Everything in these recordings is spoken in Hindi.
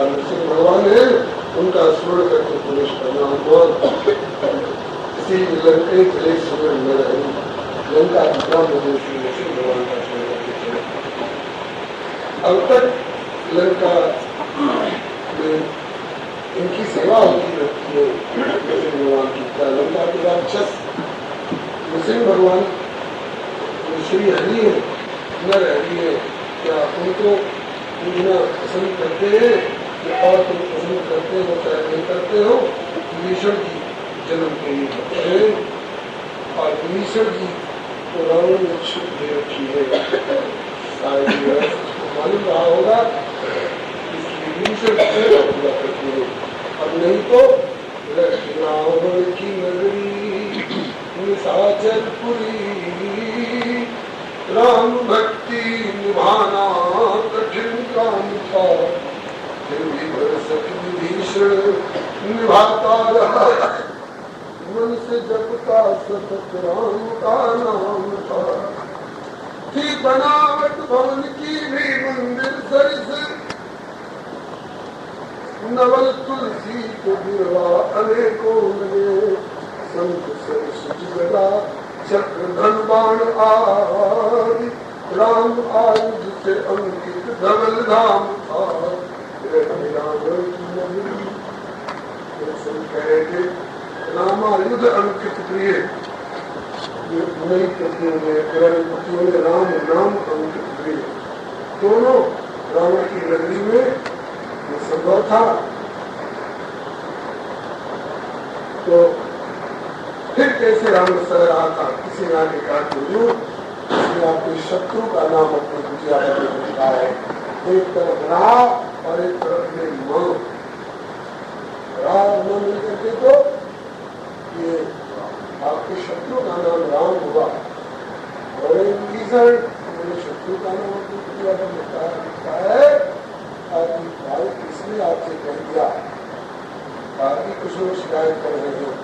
नृसिंह भगवान है उनका स्मरण करके प्रवेश करना बहुत इसी लंका चले समय में रही लंका नृसिंह भगवान का स्मरण करके चले। अब तक लंका में इनकी सेवा होती रहती है नृसिंह भगवान की। क्या लंका के राक्षस नृसिंह भगवान श्री हरि है नर हरि है, क्या उनको पूजना पसंद करते हैं और तुम पसंद करते हो चाहे नहीं करते हो? ईश्वर जी जन्म के लिए करते हैं और ईश्वर जी को रावण ने छुप दे रखी है, मालूम रहा होगा, इसलिए ईश्वर जी पूजा करते हैं। अब नहीं तो रावण की नगरी निशाचरपुरी राम भक्ति निभाना कठिन काम था, फिर भी भरसक विभीषण निभाता रहा, मन से जपता सतत राम का नाम था। थी बनावट भवन की भी मंदिर सरिस, नवल तुलसी को गिरवा अनेकों लगे, संत सरस जुगला चक्र धन बाण आदि, राम आयुध से अंकित धवल धाम था। रामायुध अंकित प्रिय नई पत्नियों ने राम नाम अंकित प्रिय, दोनों रावण की नगरी में ये संभव था। तो फिर कैसे राम सह रहा था, किसी ने आगे कहा इसने आपके शत्रु का नाम अपने कुटिया में लिखा है, एक तरफ रा और एक तरफ में म, रा न मिल करके तो ये आपके शत्रु का नाम राम हुआ, और एक शत्रु का नाम अपनी कुटिया में लिखा है। आपकी भाई किसने आपसे कह दिया, बाकी कुछ लोग शिकायत कर रहे हैं,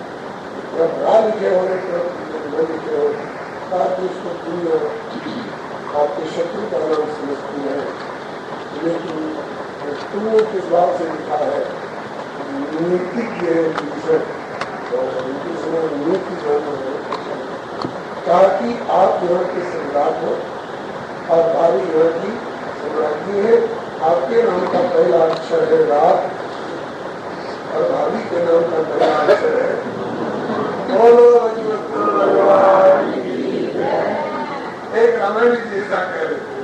जब रा लिखे हो न लिखे हो ताकि उसको दुनिया आपके शत्रु का नाम समझती है। लेकिन तुमने किस बात से लिखा है, नीति की है नीति जाना है, ताकि आप यहाँ के सम्राट हो और भाभी यहाँ की सम्राज्ञी है। आपके नाम का पहला अक्षर है रात और भाभी के नाम का पहला अक्षर है एक रामायण जी ऐसा कह रहे थे,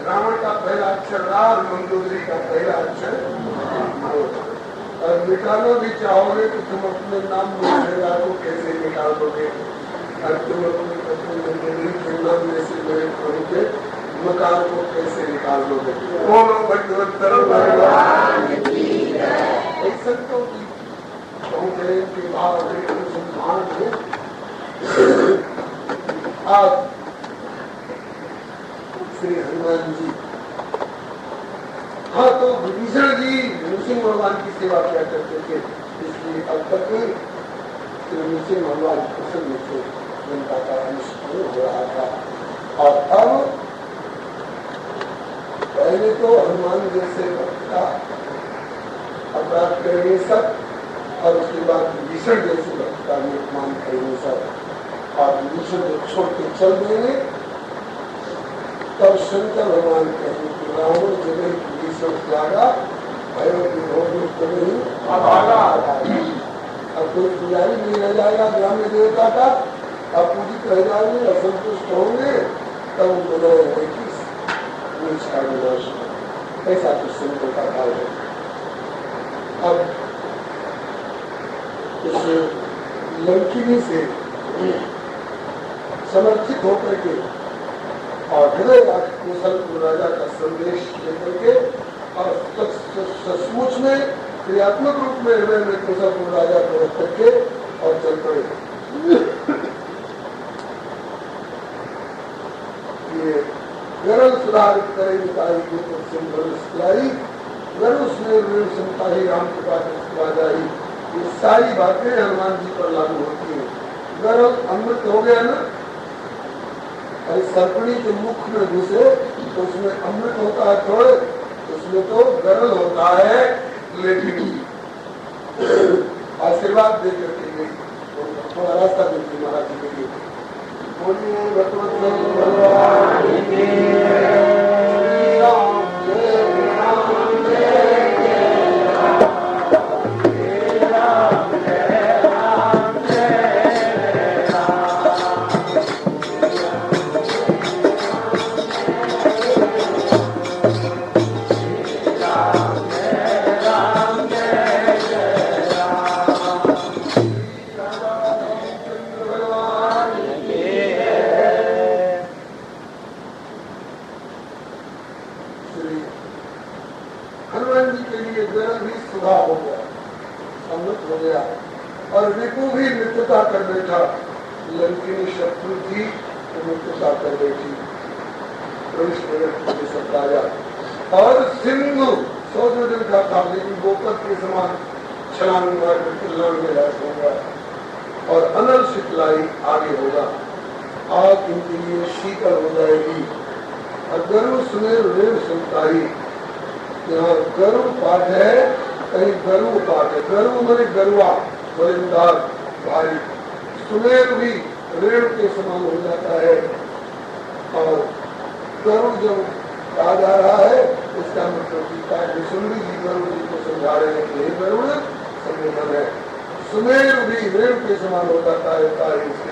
रावण का पहला अक्षर रा और मंदोदरी का पहला अक्षर, और मिटाना भी चाहोगे तो तुम अपने नाम में को कैसे निकाल दोगे, और तुम अपनी पत्नी मंदोदरी के नाम में से मेरे प्रभु के मकान को कैसे निकाल दोगे। बोलो भगवंतर भगवान संतों की के भाव आज श्री हनुमान जी, हाँ तो विभीषण जी नृसिंह भगवान की सेवा किया करते थे, इसलिए अब तक श्री नृसिंह भगवान प्रसन्न से जनता का अनुष्ठान हो रहा था। और अब पहले तो हनुमान जैसे भक्त का अपराध करेंगे सब, और उसके बाद विभीषण जैसे भक्त का अपमान करेंगे सब, और विभीषण जब छोड़ के चल देंगे तब शंकर भगवान कहेंगे कि रावण जगह विभीषण त्यागा भयो की अब कोई पुजारी नहीं रह जाएगा ग्राम्य देवता का, अब पूजित रह जाएंगे, असंतुष्ट होंगे, तब बनाएंगे कि का विनाश, ऐसा कुछ संतों का भाव है। अब इस लंकिनी से समर्थित होकर के और हृदय कौशलपुर राजा का संदेश लेकर के और सचमुच में क्रियात्मक रूप में हृदय में कौशलपुर राजा को रख करके और चल पड़े। ये गरल सुधार करेगी सिलाई गरुड़ संताही राम के पास जाई, ये सारी बातें हनुमान जी पर लागू होती है। गरल अमृत हो गया ना, अरे सर्पणी के मुख में घुसे तो उसमें अमृत होता है थोड़े, उसमें तो गरल होता है लेकिन आशीर्वाद दे करके गई थोड़ा रास्ता देती महाराज जी के लिए। बोलिए भगवत भगवान की श्री राम जय राम जय जय राम जय राम जय राम जय हनुमान जी के लिए जरा भी सुधार हो गया, सम्मत हो गया और रिपु भी मित्रता कर बैठा। लंकिनी शत्रु थी तो मित्रता कर बैठी। सब राजा और सिंधु 100 दिन का था, लेकिन गोपत के समान छलांग मार करके लड़ने लायक होगा और अनल शीतलाई आगे होगा। आग इनके लिए शीतल हो जाएगी। और गरु सुमेर रेण सुनताई, यहाँ गरु पाठ है, कहीं गरु पाठ है। गरु मैंने गरुआ बलिदार भारी, सुमेर भी रेण के समान हो जाता है। और गरु जब कहा जा रहा है इसका मतलब विष्णु जी गरु जी को समझा रहे हैं कि गरुड़ संबोधन है। सुमेर भी रेण के समान हो जाता है इसके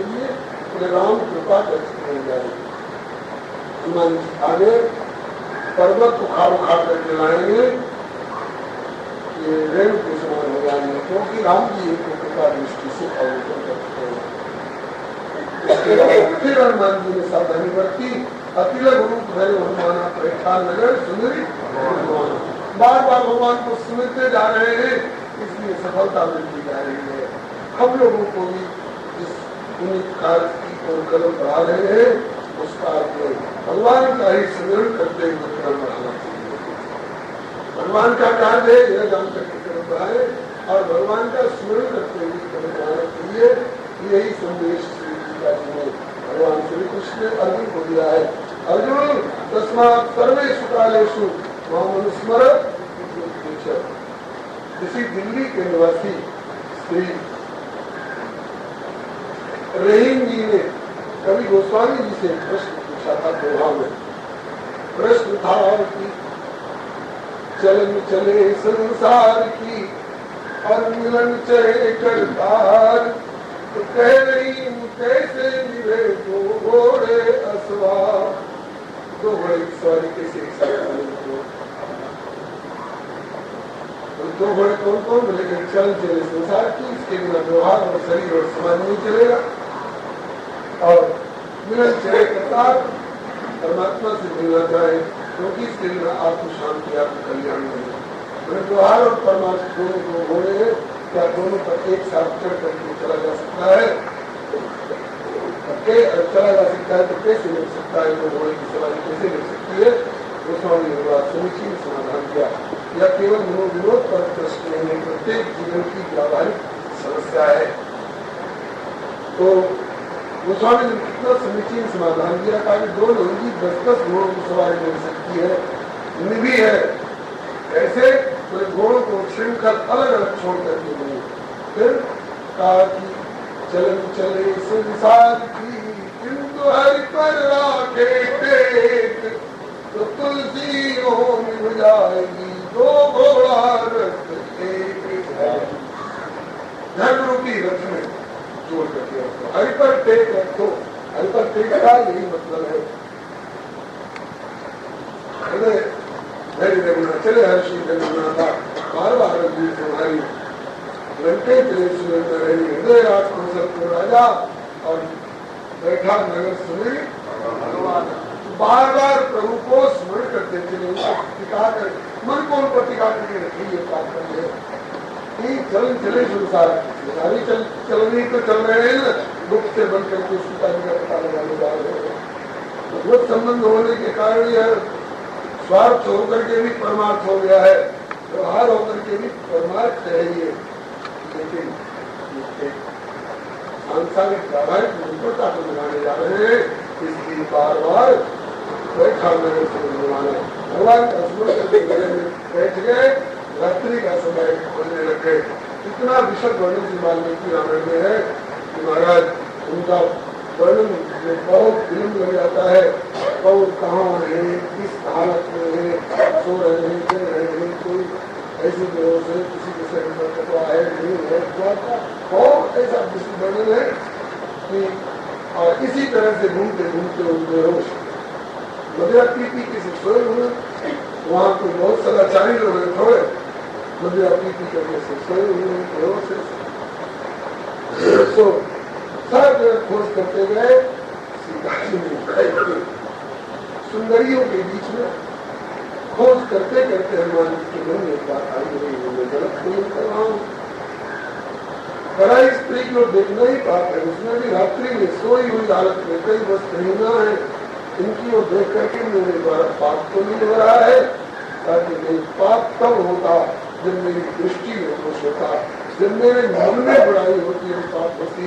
लिए राम कृपा करती मिल जाएगी। हनुमान जी आगे पर्वत उखाड़ उखाड़ करके लाएंगे, ये रेणु के समान हो जाएंगे, क्योंकि राम जी एक कृपा दृष्टि से अवलोकन करते हैं। फिर हनुमान जी ने सावधानी बरती। अतिल गुरु भैरव हनुमाना पैठा नगर सुंदरी हनुमान, बार बार भगवान को सुनते जा रहे हैं, इसलिए सफलता मिलती जा रही है। हम लोगों को भी जिस पुण्य कार्य की ओर कदम बढ़ा रहे हैं उस कार्य में भगवान का ही स्मरण करते हुए कदम बढ़ाना चाहिए। भगवान का कार्य है यह जान करके कदम बढ़ाए और भगवान का स्मरण करते हुए कदम बढ़ाना चाहिए। यही संदेश श्री गीता जी ने भगवान श्री कृष्ण ने अर्जुन को दिया है। अर्जुन तस्मात् सर्वेषु कालेषु माम अनुस्मर। किसी दिल्ली के निवासी श्री रहीम जी ने कवि गोस्वामी जी से प्रश्न पूछा था। दोहा में प्रश्न था कि चलन चले संसार की और मिलन चले करतार, तो कह रही कैसे मिले दो घोड़े असवार। दो घोड़े की सवारी कैसे एक साथ, दो घोड़े कौन कौन बोलेंगे? चलन चले संसार की, इसके बिना व्यवहार और शरीर और समाज नहीं चलेगा। और मिलन चले करतार, परमात्मा से मिलना चाहे, क्योंकि इसके बिना आत्म शांति आत्म कल्याण नहीं है। व्यवहार और परमात्मा दोनों दो घोड़े हैं, क्या दोनों पर एक साथ चढ़ करके चला जा सकता है? चला जा सकता है तो कैसे मिल सकता है? दो घोड़े की सवारी कैसे मिल सकती है? गोस्वामी ने बड़ा समीचीन समाधान किया। यह केवल मनोविनोद पर प्रश्न नहीं है, प्रत्येक जीवन की व्यावहारिक समस्या है। तो गोस्वामी ने कितना समीचीन समाधान दिया था कि दो लोगों की 10-10 घोड़ों की सवारी मिल सकती है, निभी है। ऐसे तो घोड़ों को श्रृंखल अलग अलग छोड़ करके नहीं। फिर कहा कि चलन चले संसार की, किंतु हरि पर राखे टेक, तो तुलसी निभ जाएगी दो घोड़ा रथ एक। धर्म रूपी रथ में जोड़ करके रखो, हरि पर टेक रखो। हरि पर टेक का यही मतलब है। चले हर्षी रघुनाथा, बार बार रघुवीर तुम्हारी, लंके चले सुरेंद्र रही, हृदय राज कौशल को राजा, और बैठा नगर सुनी भगवान। बार बार प्रभु को स्मरण करते चले, टिका कर मन को उनको टिका करके रखिए। चल चले संसार सारी चलनी तो चल रहे हैं, दुख से बन करके सीता जी का पता लगाने जा रहे हैं। भगवत संबंध होने के कारण यह स्वार्थ होकर के भी परमार्थ हो गया है, व्यवहार होकर के भी परमार्थ है ये। लेकिन सांसारिक व्यावहारिक निर्भरता को बनाने जा रहे हैं, इसलिए बार बार बैठा नगर से बनवाना। भगवान का स्मरण करके बैठ गए रात्रि का समय खोजने लग गए। इतना विशद वर्णन श्री वाल्मीकि रामायण में है कि महाराज उनका वर्णन में बहुत विलम्ब लग जाता है। कौन कहाँ है, किस हालत में है, सो रहे हैं, चल रहे हैं, कोई ऐसी बेहोश है, किसी के शरीर में कटवा है, नहीं है, बहुत ऐसा विशद वर्णन है कि और इसी तरह से घूमते घूमते उनके होश मदिरा पीती किसी सोए हुए, वहाँ कोई बहुत सदाचारी लोग हैं, थोड़े मदिरा पीती करने से सोए हुए बेहोश है। सो सब खोज करते गए, सीता जी ने सुंदरियों के बीच में खोज करते करते हनुमान जी के मन में एक बात आई रही है, मैं गलत नहीं कर रहा हूँ। पराई स्त्री को देखना ही पाप है, उसमें भी रात्रि में सोई हुई हालत में कई बस कहना है, इनकी ओर देख करके मेरे द्वारा पाप तो नहीं हो रहा है, ताकि मेरी पाप तब होता जब मेरी दृष्टि में दोष होता, जब मेरे मन में बुराई होती है पाप होती।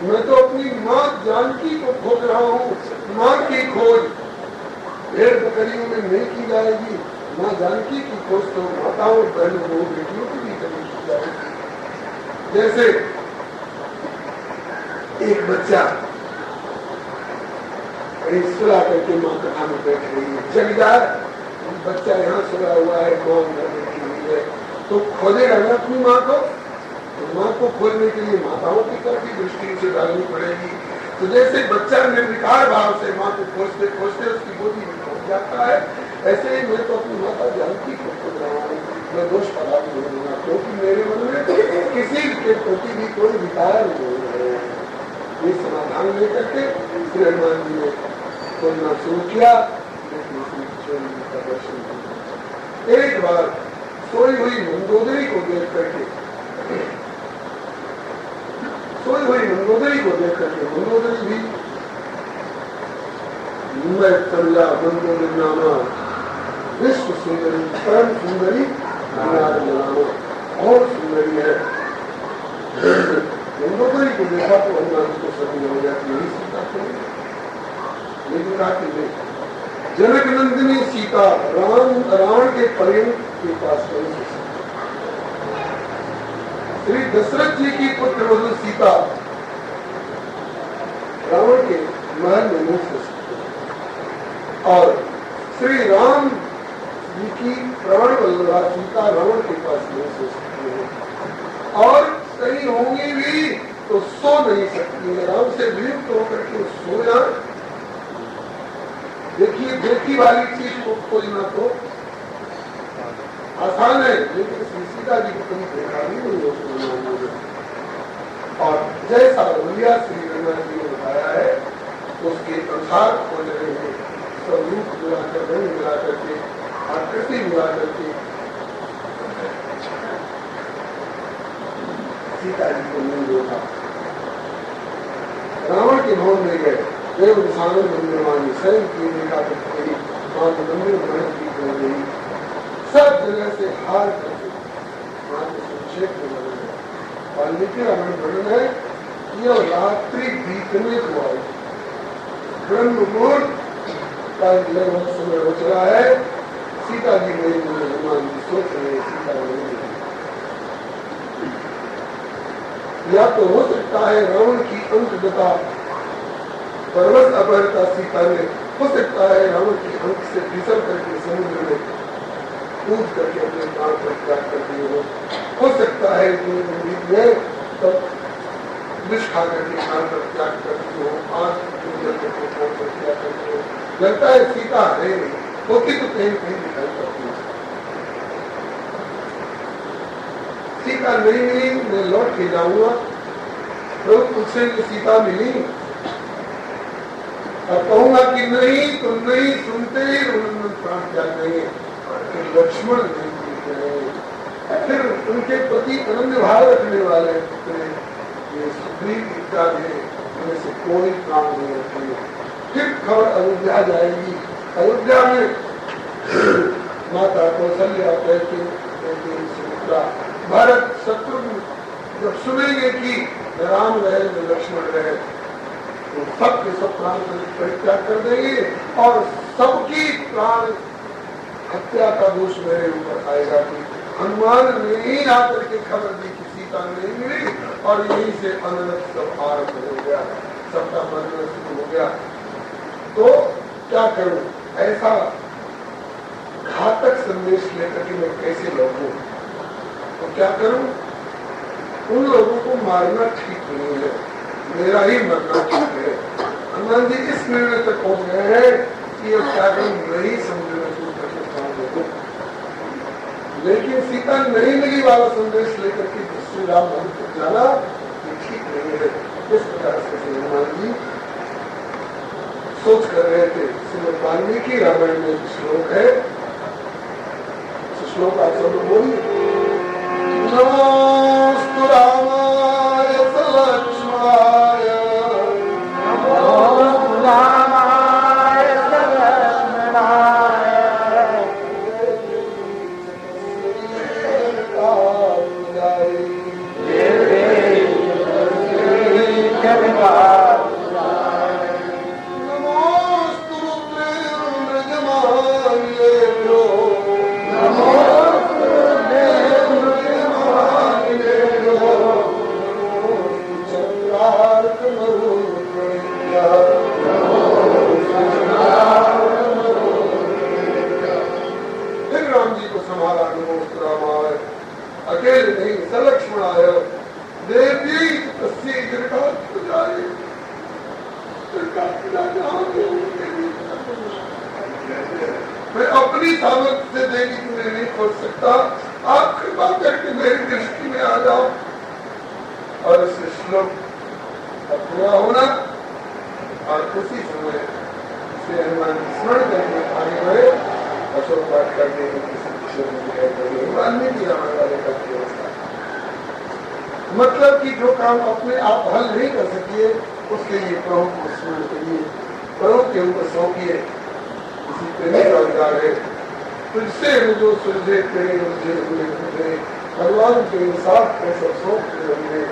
मैं तो अपनी माँ जानकी को खोज रहा हूँ, माँ की खोज भेड़ बकरियों में नहीं की जाएगी, माँ जानकी की खोज तो माताओं बहनों को बेटियों की भी करनी की जाएगी। जैसे एक बच्चा सुला करके माँ कथा में बैठ रही है, जग जाए बच्चा यहाँ सुला हुआ है, माँ उधर बैठी हुई है, तो खोजेगा ना अपनी माँ को, तो माँ को खोजने के लिए माताओं की तरफ की दृष्टि से डालनी पड़ेगी। तो जैसे बच्चा निर्विकार भाव से माँ को खोजते खोजते उसकी गोदी में पहुंच जाता है, ऐसे ही मैं तो अपनी माता जानकी को खोज रहा हूँ, मैं दोष पदार्थ नहीं दूंगा, क्योंकि मेरे मन में किसी के प्रति भी कोई विकार नहीं है। ये समाधान लेकर के श्री हनुमान जी ने खोजना शुरू किया, का दर्शन किया। एक बार सोई हुई मंदोदरी को देख करके मंदोदरी भी मैं चंदा मंदोदरी नामा विश्व सुंदरी परम सुंदरी बहुत सुंदरी है। मंदोदरी को देखा तो हनुमान को सभी हो जाती है, सीता को लेकिन रात्रि में जनक नंदिनी सीता रावण के पर्यंत के पास नहीं। श्री दशरथ जी की पुत्र वधु सीता रावण के महल में नहीं सो सकते, और श्री राम जी की प्राण वल्लभा सीता रावण के पास नहीं सो सकती है, और कहीं होंगी भी तो सो नहीं सकती है। राम से वियुक्त होकर के सोना, देखिए देखी वाली चीज को खोजना तो आसान है, लेकिन श्री सीता जी को कभी देखा भी नहीं हो। और जैसा रवैया श्री रंगनाथ जी ने बताया है उसके अनुसार खोज रहे हैं, सब रूप मिलाकर रंग मिला करके आकृति मिला करके सीता जी को नहीं देखा। रावण के भवन में गए, देव दिशानंद मंदिरवाणी स्वयं की देखा करके वहां के मंदिर गणेश की कर गई, सब जगह से हार करके वहां के संक्षेप में वर्णन है। वाल्मीकि रामायण वर्णन है कि यह रात्रि बीतने को आई, ब्रह्म मुहूर्त का लगभग समय हो चला है, सीता जी नहीं मिले, हनुमान जी सोच रहे सीता नहीं मिले। या तो हो सकता है रावण की अंकगता परवश अपहरता सीता ने, हो सकता है रावण की अंक से फिसल करके समुद्र में कूद करके अपने प्राण पर त्याग कर दिए हो सकता है तब विष खा करके प्राण पर त्याग करती हो, आज प्राण पर त्याग करती हो। लगता है सीता है नहीं, होती तो कहीं कहीं दिखाई पड़ती है। सीता नहीं मिली, मैं लौट के जाऊंगा, प्रभु पूछेंगे सीता मिली, और कहूंगा कि नहीं तो नहीं, सुनते ही उन्होंने प्राण त्याग देंगे। लक्ष्मण नहीं मिलते हैं, फिर उनके प्रति अनन्य भाव रखने वाले ये सुग्रीव इत्यादि उनमें से कोई प्राण नहीं रखेंगे। फिर खबर अयोध्या जाएगी, अयोध्या में माता कौशल्या कहते सुमित्रा भरत शत्रुघ्न जब सुनेंगे कि राम रहे न लक्ष्मण रहे तो सबके सब प्राण परित्याग कर देंगे, और सबकी प्राण हत्या का दोष मेरे ऊपर आएगा कि हनुमान ने ही आकर के खबर दी कि सीता नहीं मिली और यहीं से अनंत सब आरंभ हो गया, सबका मरना शुरू हो गया। तो क्या करूं, ऐसा घातक संदेश लेकर के मैं कैसे लौटूं? तो क्या करूं? उन लोगों को मारना ठीक नहीं है, मेरा ही मरना ठीक है। हनुमान जी इस निर्णय तक पहुंच गए हैं कि अब क्या करूं, नहीं समझना शुरू करके काम देखो। लेकिन सीता नहीं मिली वाला संदेश लेकर के श्री राम भवन तक जाना ये ठीक नहीं है। इस प्रकार से हनुमान जी सोच कर रहे थे। श्रीमद् वाल्मीकि रामायण में एक श्लोक है, श्लोक आप सब लोग बोलिए। नमोस्तु रामाय सलक्ष्मणाय, नमोस्तु रामाय सलक्ष्मणाय, अकेले नहीं सलक्ष्मणाय देवी तस्यै दीर्घायुष्याय। मैं अपनी सामर्थ्य से देवी तुम्हें नहीं खोज सकता, आप कृपा करके मेरी दृष्टि में आ जाओ। और इस श्लोक का पूरा होना और उसी समय से हनुमान स्मरण करके आगे बढ़े, अशोक पाठ करके वाल्मीकि रामायण वाले का व्यवस्था। मतलब कि जो काम अपने आप हल नहीं कर सकिए उसके लिए प्रभु को स्मरण करिए, प्रभु के ऊपर सौंपिए। इसी प्रेमी का अधिकार है, तुझसे जो सुलझे तेरे मुझे भगवान के साथ कैसे सौंप होंगे।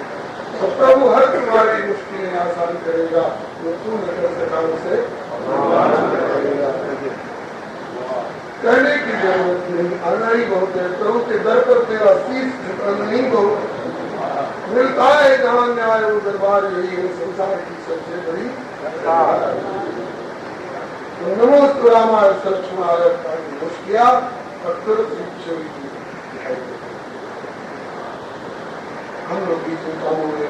तो प्रभु हर तुम्हारी मुश्किलें आसान करेगा, जो तू न कर सका उसे करेगा। कहने की जरूरत नहीं, आना ही बहुत है। प्रभु के दर पर तेरा शीश झुकाना नहीं बहुत मिलता है। जहाँ न्याय वो दरबार यही है संसार की सबसे बड़ी। तो नमोस्तु रामाय सलक्ष्मणाय घोष किया और तुरंत किशोरी जी दिखाई दे। हम लोग भी इन कामों में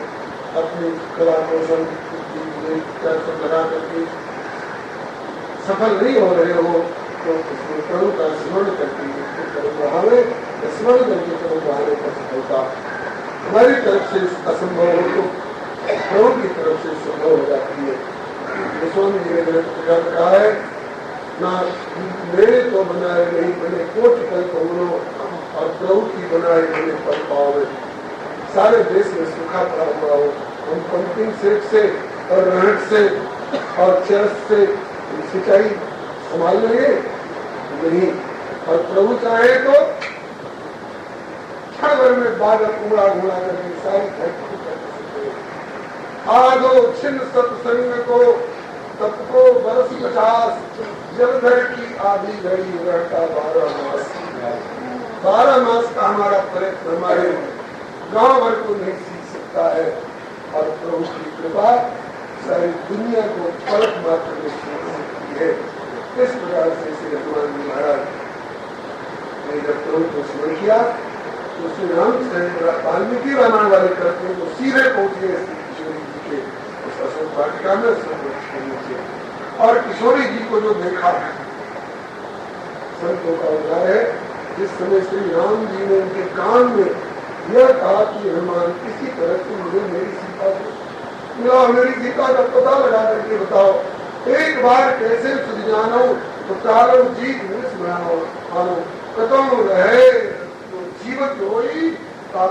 अपनी कला कौशल सब लगा करके सफल नहीं हो रहे हो तो उसमें प्रभु का स्मरण करके बढ़ावे, स्मरण करके प्रभु बढ़ाने का सफलता हमारी तरफ से असंभव हो तो प्रभु की तरफ से संभव हो जाती है। गोस्वामी जी ने कहा है, ना मेरे तो बनाए नहीं बने कोटि कल्प उनो, और प्रभु की बनाए बने पल पावे। सारे देश में सूखा पड़ा हुआ हो, हम पंपिंग सेट से और रहट से और चरस से सिंचाई संभाल लेंगे नहीं, और प्रभु चाहे तो क्षण भर में बादल उड़ा घुड़ा करके सारी धरती कर सकते। आदो छिन्न सत्संग को तप को बरस 50, जलधर की आधी घड़ी रहता 12 मास। 12 मास का हमारा प्रयत्न हमारे गांव भर को नहीं सीख सकता है, और प्रभु की कृपा सारी दुनिया को पलक मात्र में सीख सकती है। इस प्रकार से श्री हनुमान जी महाराज ने जब प्रभु को स्मरण किया तो श्री रामचंद्र वाल्मीकि रामायण वाले करते तो सीधे पहुंचे श्री किशोरी जी के उस अशोक वाटिका में के नीचे, और किशोरी जी को जो देखा संतों का उद्धार है। जिस समय श्री राम जी ने उनके कान में यह कहा कि हनुमान किसी तरह से मुझे मेरी सीता को मेरी सीता का पता लगा करके बताओ, एक बार कैसे सुध जानो तो चारों जीत मिस बनाओ मानो कतम रहे तो जीवत होई और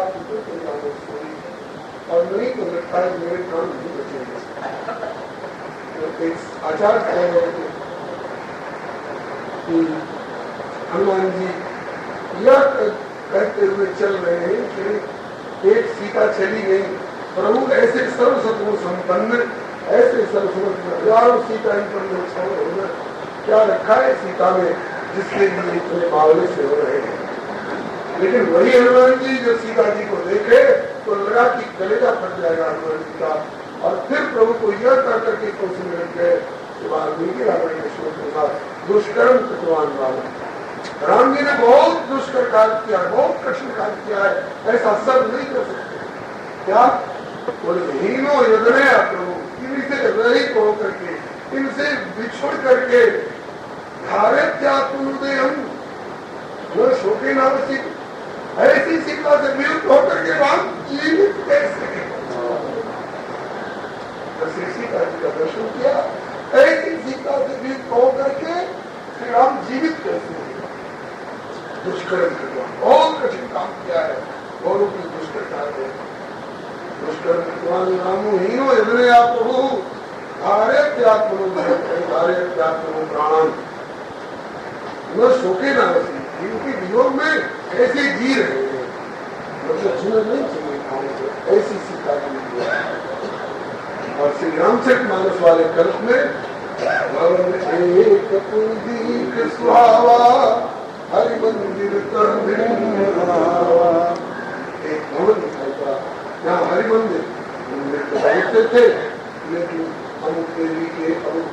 नहीं तो लगता है मेरे काम नहीं बचेंगे। तो एक आचार कह रहे थे कि हनुमान जी यह कहते हुए चल रहे हैं कि एक सीता चली गई, प्रभु ऐसे सर्वसत्व संपन्न, ऐसे सर्वसमर्थ हजारों सीता इन पर होना क्या रखा है सीता में जिसके लिए इतने मामले से हो रहे हैं। लेकिन वही हनुमान जी जब सीता जी को देखे तो लगा कि कलेजा फट जाएगा हनुमान जी का, और फिर प्रभु को यह कर करके कोशिश लग गए कि वाल्मीकि रावण के साथ दुष्कर्म कृतवान वाला। राम जी ने बहुत दुष्कर कार्य किया, बहुत कठिन कार्य किया है, ऐसा सब नहीं कर सकते। क्या बोले हीनो यदने प्रभु, इनसे रहित होकर के, इनसे बिछुड़ करके धारे क्या तुदे हम न शोके नावसिक, ऐसी सीता से वियुक्त होकर के राम जीवित कैसे? श्री सीता जी का दर्शन किया, ऐसी सीता से वियुक्त होकर के श्री राम जीवित कैसे? दुष्कर्म किया, बहुत कठिन काम किया है, गौरव की दुष्कर्म है। दुष्कर्म कृतवान रामो हीनो यदने आप प्रभु धारे त्यात्मनो धारे त्यात्मनो प्राण न शोके नावसिक, इनके वियोग में कैसे जी रहे हैं, मतलब जीवन नहीं चाहिए ऐसी सीता की। और श्री रामचरित मानस वाले कल्प में भवन एक पुंडीक सुहावा हरि मंदिर एक भवन दिखाई पड़ा, यहाँ हरि मंदिर तो बैठते थे, लेकिन अमुक देवी के अमुक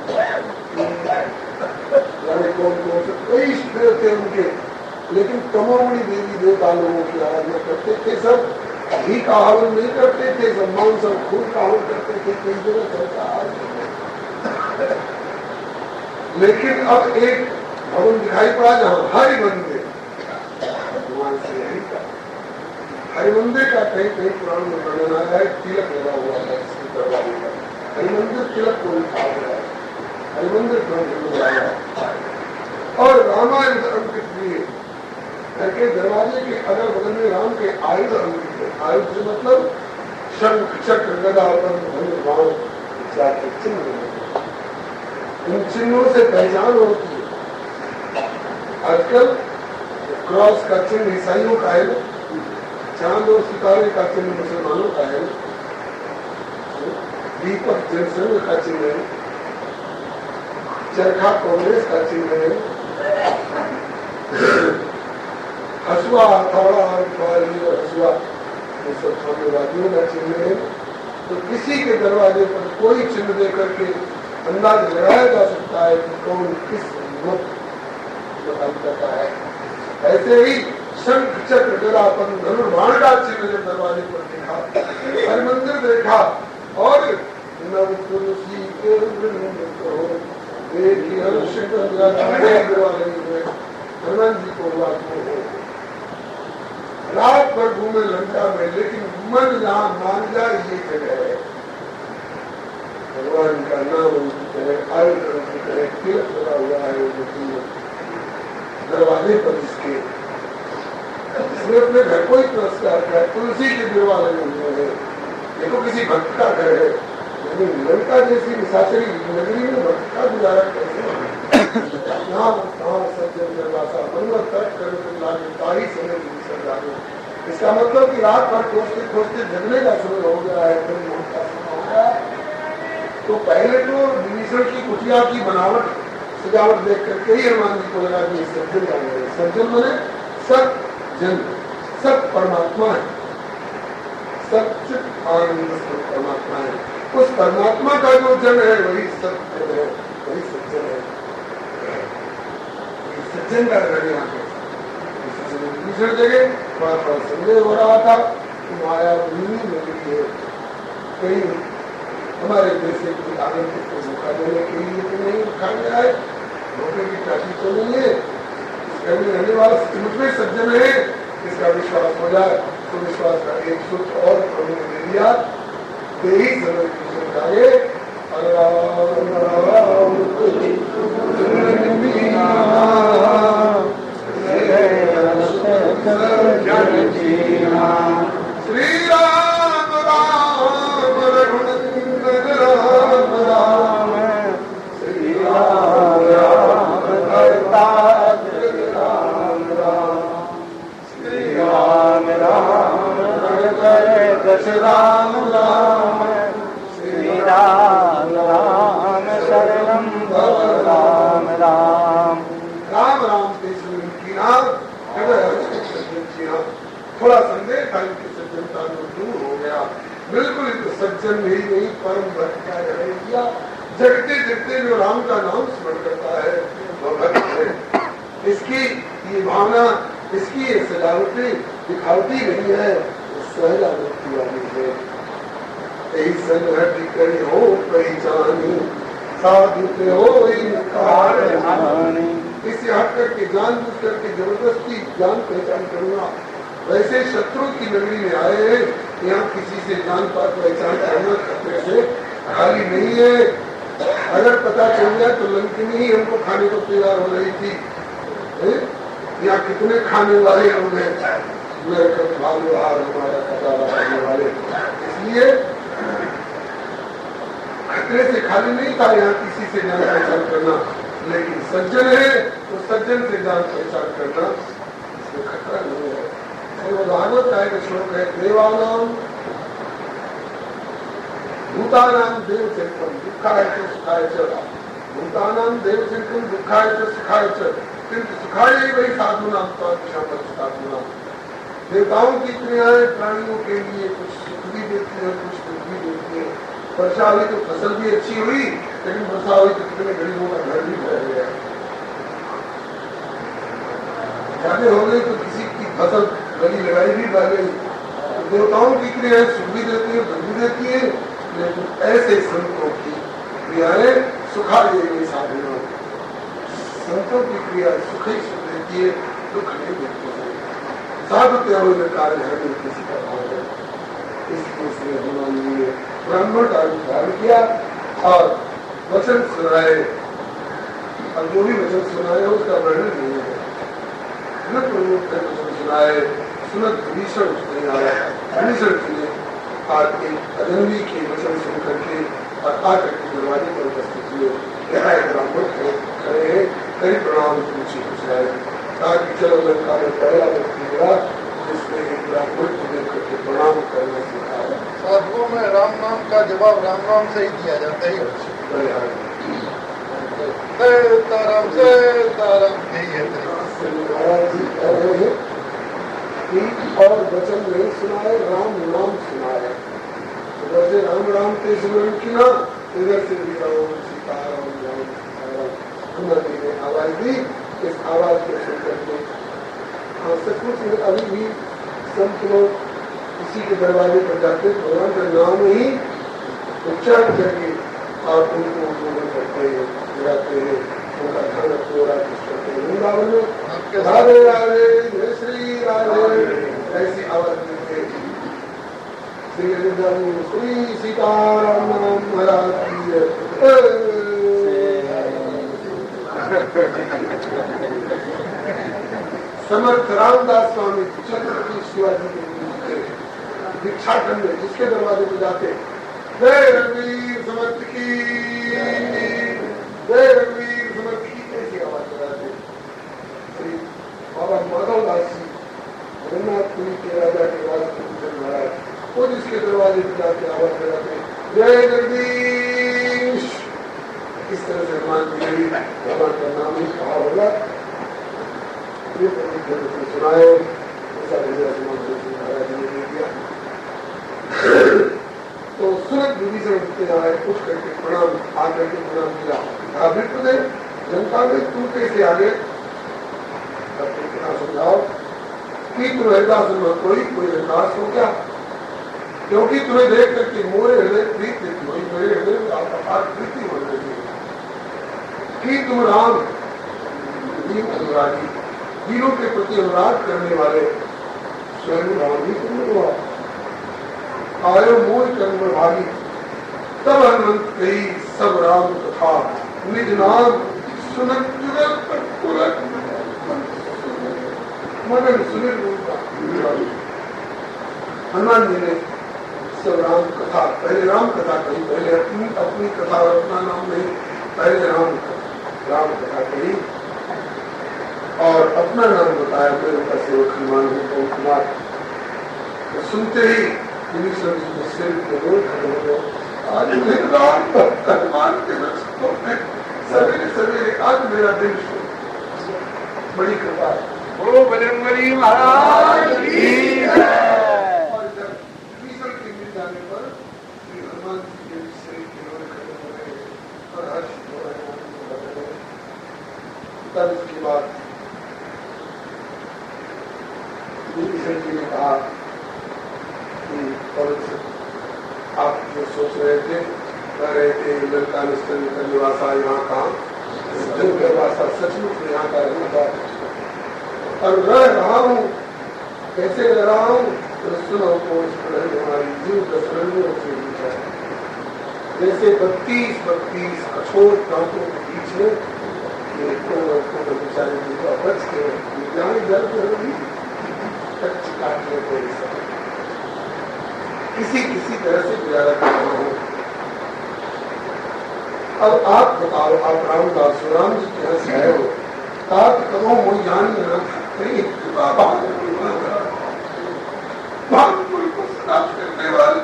कौन कौन से कई देव थे उनके, लेकिन तमोमणि देवी देवता लोगों की आराधना करते थे। सब घी का हवन नहीं करते थे, सब मांस और खून का हवन करते थे, कई जगह चलता। लेकिन अब एक भवन दिखाई पड़ा जहाँ हरि मंदिर, भगवान श्री हरि का हरि मंदिर का कहीं कहीं पुराण में वर्णन आया है, तिलक लगा हुआ है इसके दरवाजे पर, हरि मंदिर तिलक को लिखा हुआ है, हरि मंदिर ग्रंथ में आया है। और रामायण अंकित लिए घर के दरवाजे के अगल बगल में राम के आयुध अंकित है। आयुध से मतलब शंख चक्र गदा धनुष बाण इत्यादि चिन्ह, इन चिन्हों से पहचान होती है। आजकल क्रॉस का चिन्ह ईसाइयों का है, चांद और सितारे का चिन्ह मुसलमानों का है, दीपक जनसंघ का चिन्ह है, चरखा कांग्रेस का चिन्ह है, हसुआ हथौड़ा और हसुआ ये सब साम्यवादियों का चिन्ह है। तो किसी के दरवाजे पर कोई चिन्ह देकर के अंदाज लगाया जा सकता है कि कौन किस मत का है। ऐसे ही शंख चक्र गदापन धनुर्बाण का चिन्ह जब दरवाजे पर देखा, हर मंदिर देखा, और नव तुलसी के हनुमान जी को हुआ रात भर घूमे लंका में, लेकिन मन जहाँ मान जाए ये जगह है, भगवान का नाम अंकित है, आयुध अंकित है, तिलक लगा हुआ है दरवाजे पर इसके, इसने अपने घर को ही पुरस्कार किया, तुलसी के गिरवा लगे हुए हैं। देखो किसी भक्त का घर है, लेकिन लंका जैसी निशाचरी नगरी में भक्त का गुजारा कैसे? यहाँ सज्जन निर्वासा मनोरथ तर्क करे तो लागे ताही समय की सरदारों। इसका मतलब कि रात भर खोजते खोजते जगने का समय हो गया है, का समय हो गया है। तो पहले तो विभीषण की कुटिया की बनावट सजावट देख करके ही हनुमान जी को लगा कि सज्जन जाने, सज्जन बने सब जन, सब परमात्मा है, सच्चित आनंद परमात्मा है। उस परमात्मा का जो जन है वही सत्य है, वही सज्जन है, सज्जन का घर यहाँ है। दूसरी जगह थोड़ा थोड़ा संदेह हो रहा था कि माया भूमि नगरी है, कहीं हमारे देश की आनंद को धोखा देने के लिए तो नहीं रखा गया है, धोखे की चाची तो नहीं है, रहने वाला मुझमें सज्जन है, इसका विश्वास हो जाए तो विश्वास का एक सूत्र और प्रभु ने दे दिया, दे ही समय जाए श्री राम राम रघुनंदन राम राम, श्री राम राम भरताग्र राम राम, श्री राम राम दश राम राम, श्री राम राम शरणं भव राम राम। थोड़ा संदेह था इनकी सज्जनता में दूर हो गया। बिल्कुल तो सज्जन ही नहीं, परम भक्त का रह जगते जगते जो राम का नाम स्मरण करता है वो भक्त है। इसकी ये भावना, इसकी ये सजावटी दिखावटी नहीं है, सहजा भक्ति वाली है। यही संघट करी हो पहचानी साधु पे हो इसे हट करके जानबूझ करके जबरदस्ती जान पहचान करना। वैसे शत्रु की नगरी में आए हैं, यहाँ किसी से जान पात पहचान करना खतरे से खाली नहीं है। अगर पता चल जाए तो लंकिनी ही हमको खाने को तैयार हो रही थी। यहाँ कितने खाने वाले लोग हैं, मेरे भालुहार हमारा कटारा खाने वाले। इसलिए खतरे से खाली नहीं था यहाँ किसी से जान पहचान करना, लेकिन सज्जन है तो सज्जन से जान पहचान करना इसमें खतरा नहीं है। भागवत का एक श्लोक है, देवानाम भूतानाम देव चरित्रम दुखाय च सुखाय च, भूतानाम देव चरित्रम दुखाय च सुखाय च, किंतु सुखाय वही साधु नाम साधु। देवताओं की क्रियाएं प्राणियों के लिए कुछ सुख भी देती है, कुछ दुख भी देती है। वर्षा हुई तो फसल भी अच्छी हुई, लेकिन वर्षा हुई तो कितने गरीबों का घर भी बह गया। ज्यादा हो गई तो किसी की फसल गली लगाई भी बह गई। तो देवताओं की क्रियाएं सुख भी देती है, दुख भी देती है, लेकिन ऐसे संतों की क्रियाएं सुखाय साधु। संतों की क्रिया सुख ही सुख देती है, दुख नहीं देती है। साधु त्याग कार्य है नहीं किसी का भाव है। इसलिए इसने हनुमान जी ने ब्राह्मण का रूप धारण किया और वचन सुनाए। और जो भी वचन सुनाए उसका वर्णन नहीं है। वचन सुनाए, सुनत भीषण नहीं आया। भीषण जी ने आज एक अजनबी के वचन सुन करके और आकर के दरवाजे पर उपस्थित हुए। ब्राह्मण खड़े हैं, कई प्रणाम पूछी पूछाए, ताकि चलो लंका में पहला व्यक्ति मिला जिसने एक ब्राह्मण को देख करके प्रणाम करना सिखाया। साधुओं में राम नाम का जवाब राम नाम से ही दिया जाता है। ताराम से ताराम यही है। महाराज जी कह रहे हैं कि और वचन नहीं सुनाए, राम नाम सुनाए। उधर से राम राम के स्मरण किया, इधर से भी राम सीताराम राम सीताराम उन्होंने ने आवाज दी। इस आवाज को सुनकर के सचमुच अभी भी संत लोग किसी के दरवाजे पर जाते भगवान का नाम ही उच्चारण करके और उनको उन्मोदन करते हैं, गिराते हैं, उनका ध्यान रखते करते हैं। वृंदावन में राधे राधे जय श्री राधे ऐसी आवाज देते हैं। श्री वृंदावन श्री सीताराम महाराज की समर्थ रामदास स्वामी छत्रपति शिवाजी के दीक्षाखंड में जिसके दरवाजे में जाते जय रघुवीर समर्थ की, जय रघुवीर समर्थ की ऐसी आवाज लगाते। श्री बाबा माधव दास जी जगन्नाथपुरी के राजा के राजपूत महाराज वो जिसके दरवाजे में जाके आवाज लगाते जय जगदीश। इस तरह से हनुमान भगवान का नाम ही कहा होगा। सुनाए ऐसा महाराज ने दे दिया। तो सुनत विभीषण उठते आए, उठ करके प्रणाम आकर के प्रणाम किया। विप्र जनता में तू कैसे आ गए? समझाओ कि तुम हृदय में कोई विकास हो गया, क्योंकि तुम्हें देख करके मोरे हृदय प्रीति हुई, मेरे हृदय में अपार प्रीति हो रही है कि तुम राम दीन अनुरागी, दीनों के प्रति अनुराग करने वाले स्वयं राम ही तुम हुआ। आयो मोह कर्म भागी तब हनुमंत कही सब राम कथा, निज नाम सुनत जुगल मगन सुनिल। हनुमान जी ने सब राम कथा, पहले राम कथा कही, पहले अपनी कथा और अपना नाम नहीं, पहले राम कथा कही और अपना नाम बताया। मैं उनका सेवक हनुमान हूँ पवन कुमार। तो सुनते ही विभीषण जी के सिर के रोल खड़े हो गए। आज हनुमान के दर्शकों में सवेरे सवेरे आज मेरा दिन बड़ी कृपा है। बोलो बजरंगबली महाराज की जय। और जब विभीषण के मिल जाने पर श्री हनुमान जी के विषय खिलौने खड़े हो गए और हर्ष हो रहे। तब इसके बाद विभीषण जी ने कहा कि आप जो सोच रहे थे, कह रहे थे लंका निष्ठन का निवासा यहाँ कहाँ निवासा, सचमुच में यहाँ का रहने का और रह रहा हूँ। कैसे रह रहा हूँ? तो सुनो को हमारी जीव दशरंगियों से पूछा है। जैसे 32 कठोर दांतों के बीच में बेचारे बच के जाने जल काटने को किसी तरह से गुजारा कर रहा हूँ। अब आप बताओ, आप रामदास राम जी के यहाँ से आए हो, तात करो मोई जान करने वाले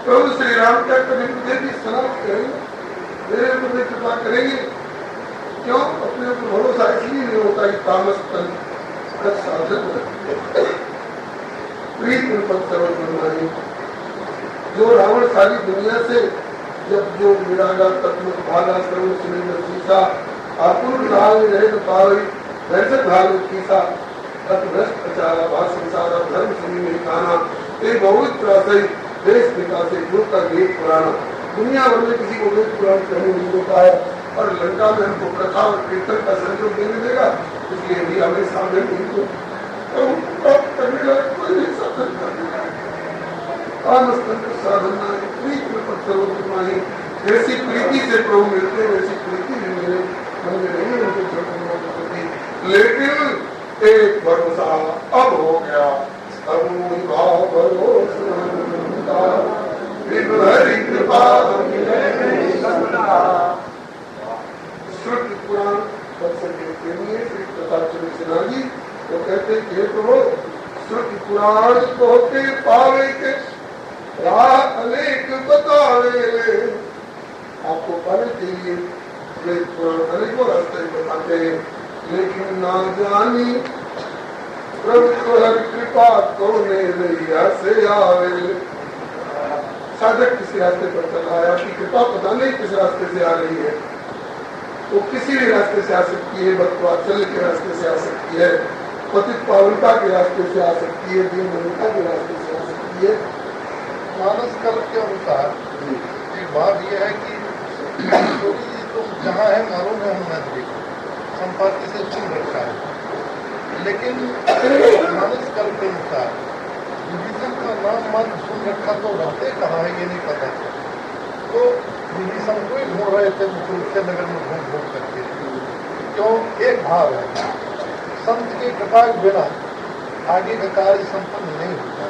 प्रभु श्री राम क्या करेंगे? मुझे भी सलाह करेंगे, मेरे ऊपर कृपा करेंगे। क्यों? अपने ऊपर भरोसा इसलिए नहीं होता कि तामस तन साधन प्रीत सर्वनाही। जो रावण सारी दुनिया से जब जो विरागा तत्व भागा सर्व सुनिंद सीसा आपुर लाल रहे तो पावई वैसे भाग कीसा भ्रष्ट प्रचारा भाष संसारा धर्म सुनी नहीं खाना एक बहुत त्रासई देश विकासे योग का वेद पुराना। दुनिया भर में किसी को वेद पुराण कहने नहीं देता है और लंका में हमको प्रथा और कीर्तन का संयोग देने देगा, इसलिए भी हमें सामने इनको प्राप्त करने का कोई नहीं साधन करने साधना प्रीति जैसी प्रीति से प्रभु मिलते वैसी प्रीति भी मेरे मन में नहीं उनके। लेकिन एक भरोसा अब हो गया, अब भरोसा श्रुति पुराण श्री प्रतापचंद्र सिन्हा जी वो कहते कि प्रभु श्रुति पुराण को होते पावे के राह अनेक बतावे। आपको पाने के लिए पुराण अनेकों रास्ते बताते हैं, लेकिन ना जानी प्रभु हर कृपा कोने नैया से आवे। साधक किसी रास्ते पर चल रहा है, आपकी कृपा पता नहीं किस रास्ते से आ रही है। वो किसी भी रास्ते से आ सकती है, भक्तवात्सल्य के रास्ते से आ सकती है, पतित पावनता के रास्ते से आ सकती है, दीन बंधुता के रास्ते से आ सकती है। मानस कल के अनुसार एक बात यह है कि तुम जहाँ है मालूम है हम नजदीक संपत्ति से चुन रखा है, लेकिन मानस कल के अनुसार विभीषण का नाम मान सुन रखा तो रहते कहाँ है ये नहीं पता था। तो विभीषण को ही ढूंढ रहे थे मुख्य नगर में घूम घूम करके। क्यों? एक भाव है, संत की कृपा के बिना आगे का कार्य संपन्न नहीं होता।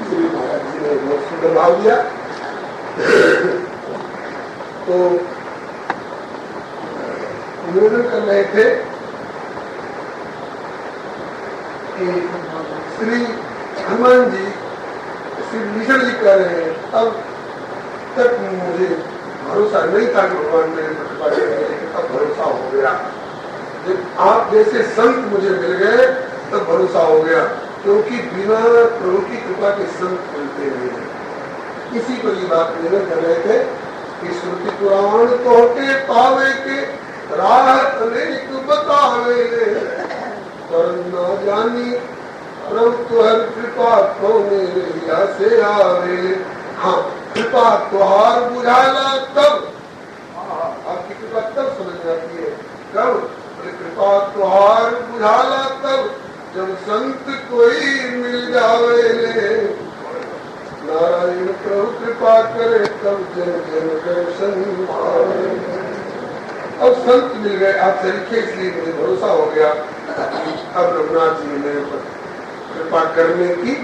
महाराज जी ने बहुत सुंदर भाव दिया। तो निवेदन कर रहे थे कि श्री हनुमान जी श्री विभीषण जी कह रहे हैं अब तक मुझे भरोसा नहीं था कि भगवान मेरे पर कृपा करेंगे, लेकिन अब भरोसा हो गया। जब आप जैसे संत मुझे मिल गए तब भरोसा हो गया, क्योंकि बिना प्रभु की कृपा के संत मिलते नहीं है। इसी पर ये बात निवेदन कर रहे थे कि श्रुति पुराण तो के पावे के राह अनेक बतावे पर न जानी प्रभु तुहर कृपा को मेरे से आवे। हाँ, कृपा तुहार बुझाला तब, आपकी कृपा तब समझ आती है। कब? कृपा तुहार बुझाला तब जब संत कोई मिल जावे। नारायण प्रभु कृपा करे तब जन जन दर्शन पावे। अब संत मिल गए आप सरीखे, इसलिए मुझे भरोसा हो गया। अब रघुनाथ जी ने कृपा करने की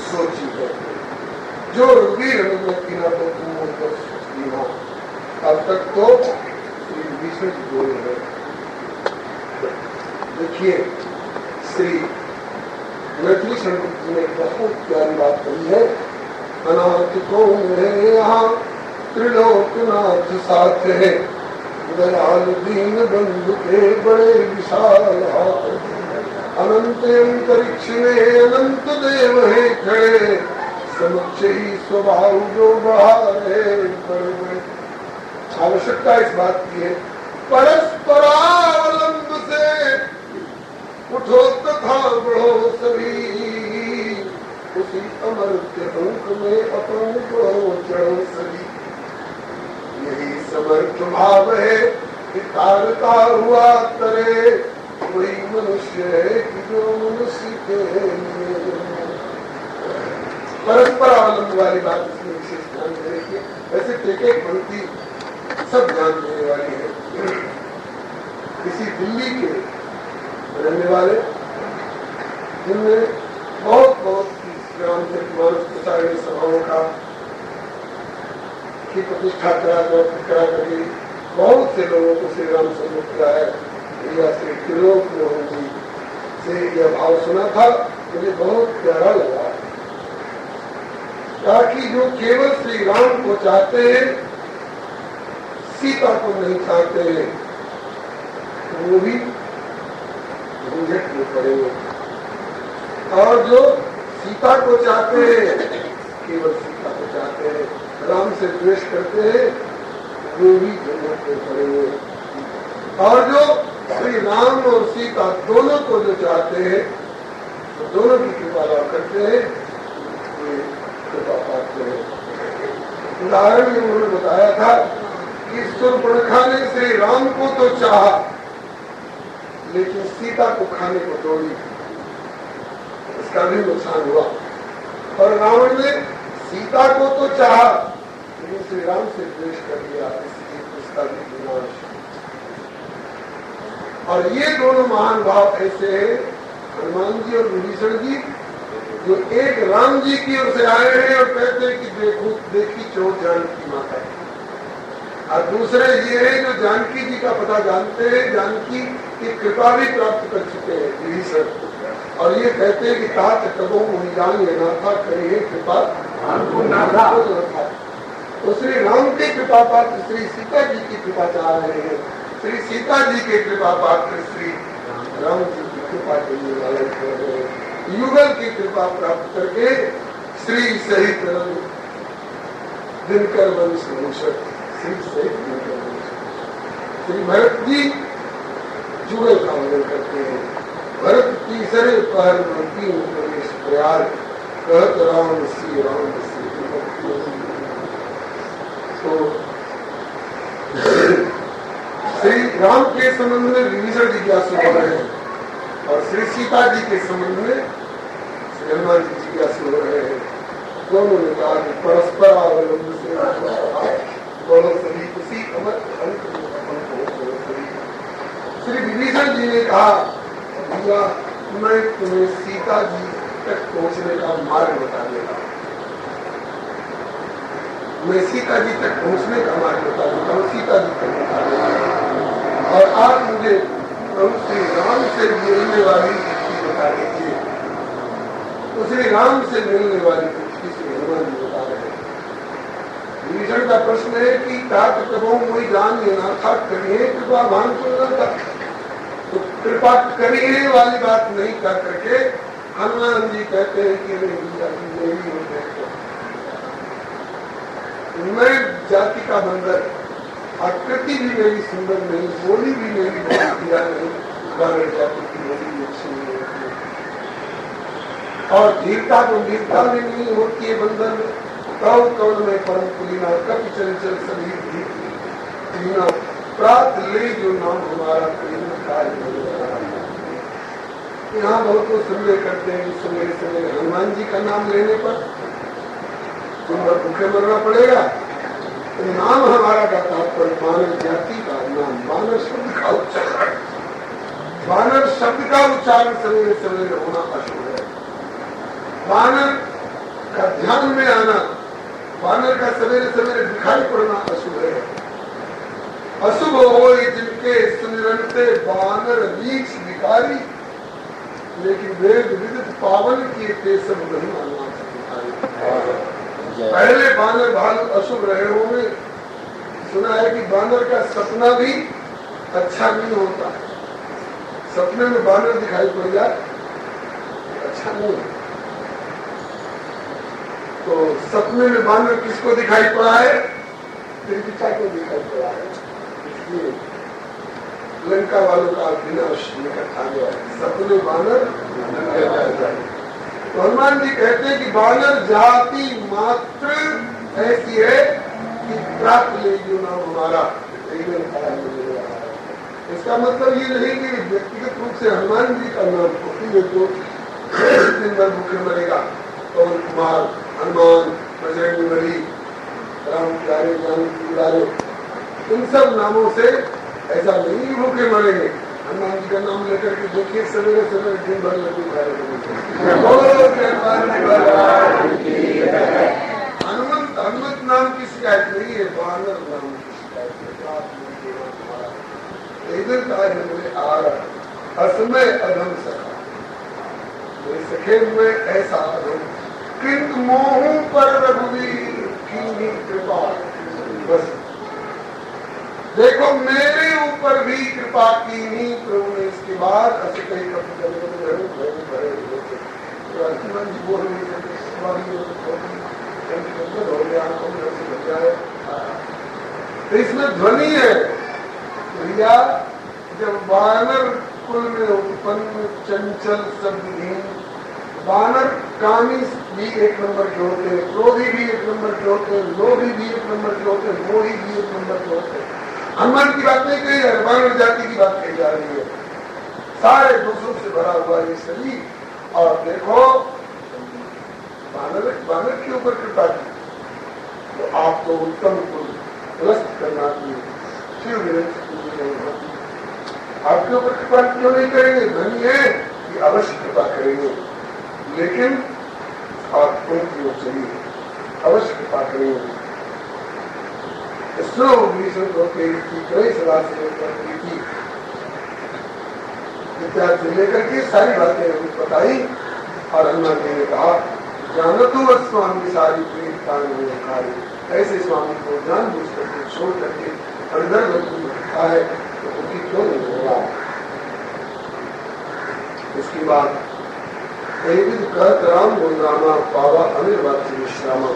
सोची है। जो रघुवीर अनुग्रह ना तो तुम उनकर सोचती हो। अब तक तो श्री विभीषण जी बोले हैं। देखिए श्री मैथिली संत जी ने बहुत प्यारी बात कही है। अनाथ को मेरे यहाँ त्रिलोकनाथ साथ है, दयाल दीन बंधु के बड़े विशाल हाथ, अनंत अंतरिक्ष में अनंत देव है खड़े, समुच्च ही स्वभाव जो बढ़ा रहे बड़े बड़े। आवश्यकता इस बात की है, परस्परावलंब से उठो तथा बढ़ो सभी, उसी अमर्त्य अंक में अपन बढ़ो चढ़ो सभी। यही समर्थ भाव है कि तारता हुआ तरे, वही मनुष्य है कि जो मनुष्य के लिए। परस्परावलंब वाली बात इसमें विशेष ध्यान देंगे। वैसे एक एक पंक्ति सब ध्यान देने वाली है। किसी दिल्ली के रहने वाले जिनने बहुत रामचरितमानस प्रचार सभाओं का की प्रतिष्ठा करा करके बहुत से लोगों को श्री राम से कराया, या श्री त्रिलोक मोहन जी से यह भाव सुना था, मुझे बहुत प्यारा लगा। ताकि जो केवल श्री राम को चाहते हैं, सीता को नहीं चाहते हैं, वो भी झंझट में पड़ेंगे। और जो सीता को चाहते हैं, केवल सीता को चाहते हैं, राम से द्वेष करते हैं, वो भी झंझट में पड़ेंगे। और जो श्री राम और सीता दोनों को जो चाहते हैं, तो दोनों की कृपा लाभ करते हैं, वे कृपा पाते हैं। उदाहरण में उन्होंने बताया था कि शूर्पणखा ने श्री राम को तो चाहा, लेकिन सीता को खाने को तोड़ी, इसका भी नुकसान हुआ। और रावण ने सीता को तो चाहा, लेकिन श्री राम से द्वेष कर दिया, इसलिए उसका भी विनाश। और ये दोनों महान भाव ऐसे हैं, हनुमान जी और विभीषण जी, जो एक राम जी की ओर से आए हैं और कहते हैं कि देखो देखी चोर जानकी माता, और दूसरे ये हैं जो जानकी जी का पता जानते हैं, जानकी की कृपा भी प्राप्त कर चुके हैं विभीषण, और ये कहते हैं कि तात कबो मुनिजान ये ना था, करिए कृपा ना था। तो श्री राम के कृपा पात्र श्री सीता जी की कृपा चाह रहे हैं, श्री सीता जी के कृपा पात्र श्री राम जी की कृपा करने वाले युगल की कृपा प्राप्त करके श्री सहित दिनकर वंश भूषण, श्री सहित दिनकर वंश, श्री भरत जी जुगल का वर्णन करते हैं। भरत तीसरे पहर तीन प्रवेश प्रयाग, कहत राम श्री राम श्री। तो श्री राम के संबंध में विभीषण जिज्ञासु हो रहे हैं, और श्री सीता जी के संबंध में श्री हनुमान जी जिज्ञासु हो रहे हैं। दोनों ने कहा कि परस्पर अवलंब से दोनों सभी उसी अमर अंक में अपन को सभी। श्री विभीषण जी ने कहा, भैया मैं तुम्हें सीता जी तक पहुंचने का मार्ग बता देगा, मैं सीता जी तक पहुंचने का मार्ग बता देता हूँ, सीता जी तक बता देगा। और आप मुझे प्रभु श्री राम से मिलने वाली चिट्ठी बता दीजिए। तो श्री राम से मिलने वाली चिट्ठी श्री हनुमान जी बता रहे हैं। विभीषण का प्रश्न है कि तात कबो मुई जान ये ना था, करिए कृपा भान को न था। तो कृपा करिए वाली बात नहीं कर करके हनुमान जी कहते हैं कि मेरी मैं जाति का बंदर, आकृति भी मेरी सुंदर नहीं, बोली भी मेरी बहुत दिया नहीं, बानर जाति की मेरी अच्छी नहीं होती, और धीरता तो धीरता भी नहीं होती है बंदर में। कौ कौन में परम कुलीना, कभी चंचल सभी धीना, प्रात ले जो नाम हमारा यहाँ बहुत लोग संदेह करते हैं कि सवेरे सवेरे हनुमान जी का नाम लेने पर तुम भूखे मरना पड़ेगा। तो नाम हमारा का तात्पर्य मानव जाति का नाम, मानव शब्द का उच्चारण, वानर शब्द का उच्चारण सवेरे सवेरे होना अशुभ है। वानर का ध्यान में आना, वानर का सवेरे सवेरे दिखाई पड़ना अशुभ है। अशुभ हो जिनके सुनिरंते वानर नीच विकारी, लेकिन वेद विदित पावन किए ते सब नहीं मानना चाहिए। पहले वानर भालू अशुभ रहे होंगे, सुना है कि बानर का सपना भी अच्छा नहीं होता। सपने में बानर दिखाई पड़ जाए अच्छा नहीं है। तो सपने में बानर किसको दिखाई पड़ा है? त्रिपिता को दिखाई पड़ा है। इसलिए लंका वालों का विनाश निकट आ गया है। सपने बानर जाए। तो हनुमान जी कहते हैं कि बानर जाति मात्र ऐसी है कि प्राप्त ले जो नाम हमारा। इसका मतलब ये नहीं कि व्यक्तिगत रूप से हनुमान जी का नाम होती है तो दिन भर भूखे मरेगा। पवन कुमार, हनुमान, बजरंग बली, राम प्यारे, जानकी प्यारे, इन सब नामों से ऐसा नहीं भूखे मरेंगे। हनुमान जी का नाम लेकर के देखिए सवेरे सवेरे दिन भर लड्डू खाए। हनुमत नाम की शिकायत नहीं है, बानर नाम की शिकायत है। इधर का है असमय अधम सखा, सखे हुए ऐसा अधम किंतु मोह पर रघुवीर की कृपा। बस देखो मेरे ऊपर भी कृपा की नहीं प्रभु ने। इसके बाद ऐसे कई हनुमान जी बोल नहीं सकते। तो इसमें ध्वनि है भैया, जब वानर कुल में उत्पन्न चंचल शब्दहीन वानर कामी भी एक नंबर के होते हैं, क्रोधी भी एक नंबर के होते हैं, लोभी भी एक नंबर के होते हैं, मोही भी एक नंबर के होते हैं। हनुमान की बात नहीं कही है, वानर जाति की बात कही जा रही है। सारे दोषों से भरा हुआ ये शरीर। और देखो वानर के ऊपर कृपा की तो आपको उत्तम कुल ग्रस्त करना चाहिए। आपके ऊपर कृपा क्यों नहीं करेंगे? धनी है कि अवश्य कृपा करेंगे, लेकिन आप उनकी ओर चलिए, अवश्य कृपा करेंगे। कई सलाह से इत्यादि से लेकर के सारी बातें बताई। और हनुमान जी ने कहा जानतो स्वामी सारी प्रेम ऐसे स्वामी को जान बूझ करके छोड़ करके और इधर रखा है तो उनकी क्यों नहीं होगा। उसके बाद कहत राम गुणरामा पावा अनिर्वाच्य विश्रामा।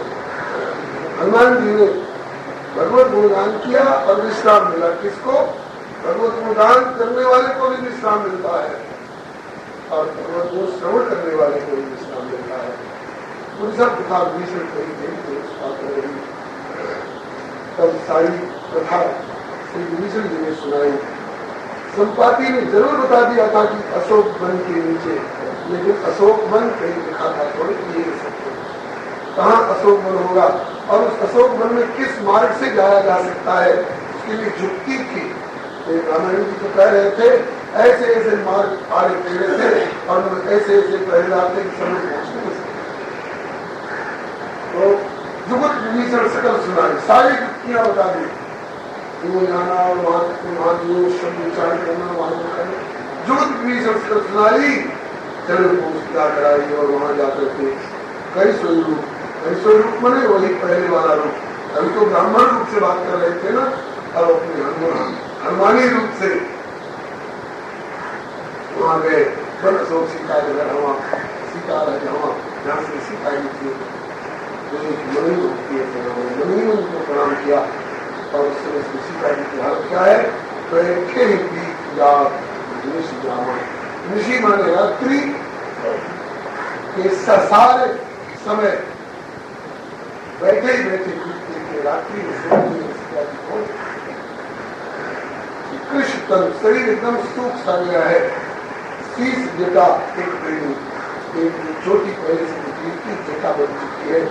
हनुमान जी ने भगवत गुणगान किया और विश्राम मिला। किसको? भगवत गुणगान करने वाले को भी विश्राम मिलता है और भगवत गुण श्रवण करने वाले को भी विश्राम मिलता है। सब कथा भीषण कही तब सारी कथा श्री विभीषण जी ने सुनाई। संपाति ने जरूर बता दिया था कि अशोक वन के नीचे, लेकिन अशोक वन कहीं लिखा था थोड़ी ये सकते कहाँ अशोक वन होगा और उस अशोक वन में किस मार्ग से जाया जा सकता है, उसके लिए जुक्ति थी। रामायण जी तो कह रहे थे ऐसे ऐसे मार्ग आड़े टेढ़े थे और ऐसे ऐसे पहरेदार थे कि समय पहुंचने नहीं सकते। तो जुगत विभीषण सकल सुनाई, सारी युक्तियां बता दी। वो जाना और वहां जो शब्द उच्चारण करना वहां करना, जुगत विभीषण सकल सुनाई। चलो पूछता कराई और वहां जाकर के कई स्वरूप मने वही पहले वाला रूप। अभी तो ब्राह्मण रूप से बात कर रहे थे ना, अब अपने हनुमानी रूप से वहां गए। बन अशोक सीता सीता जहाँ से सीता थी मणि को प्रणाम किया और उससे सीता जी की हालत क्या है? बैठे ही ऋषि माने रात्रि के सारे समय बैठे ही बैठे रात्रि कृष्ण तन शरीर एकदम सूख सा गया है। शीश जटा एक छोटी पहले से जटा बन चुकी है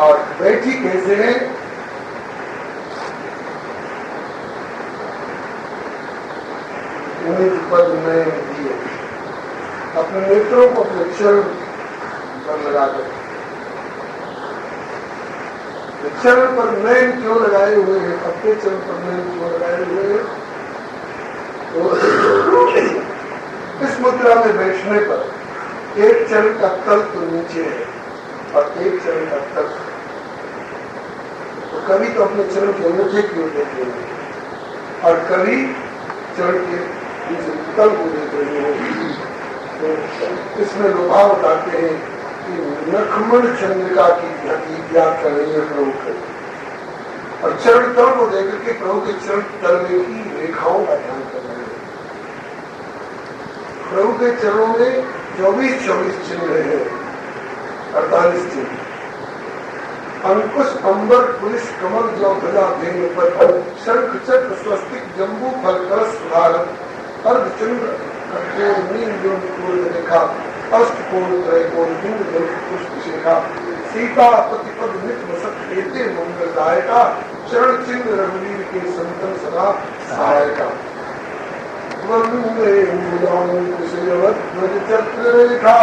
और बैठी कैसे है? पद नयन दिए अपने नेत्रों को अपने चरण पर लगाकर। चरण पर नयन क्यों लगाए हुए हैं? अपने चरण पर नयन क्यों लगाए हुए हैं? तो इस मुद्रा में बैठने पर एक चरण का तल तो नीचे है और एक चरण का तल कवि तो अपने चरण के अंगूठे की ओर देख रहे हैं और कवि चरण के तल को देख रहे हैं। तो इसमें लोभाव बताते हैं कि नखमण चंद्रिका की व्याख्या नहीं है प्रभु कर, और चरण तल को देख करके प्रभु के चरण तल में की रेखाओं का ध्यान कर रहे हैं। प्रभु के चरणों में 24 चिन्ह हैं, 48 चिन्ह। अंकुश अंबर पुलिस कमल जो भजा धेनु पर शंख चक्र स्वस्तिक जम्बू फल कलश सुधारक अर्धचंद्र रेखा अष्टकोण त्रैकोण बिंदु पुष्प शेखा सीता प्रतिपद नित वसत हेते मंगलदायका चरण चिन्ह रघुवीर के संतन सदा सहायका। वंदे मूलांकुशवध्वज चक्र रेखा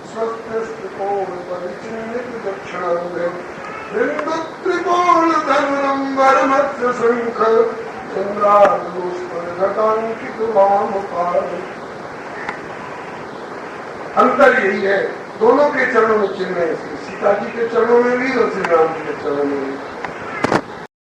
स्वस्तिकोण परिचिन्नित दक्षिणांग बिंदु त्रिकोण धनुरंबर मध्य शंख चंद्रादोष घटांकित वाम पाद। अंतर यही है, दोनों के चरणों में चिन्ह है, सीता जी के चरणों में भी और श्री राम जी के चरणों में भी।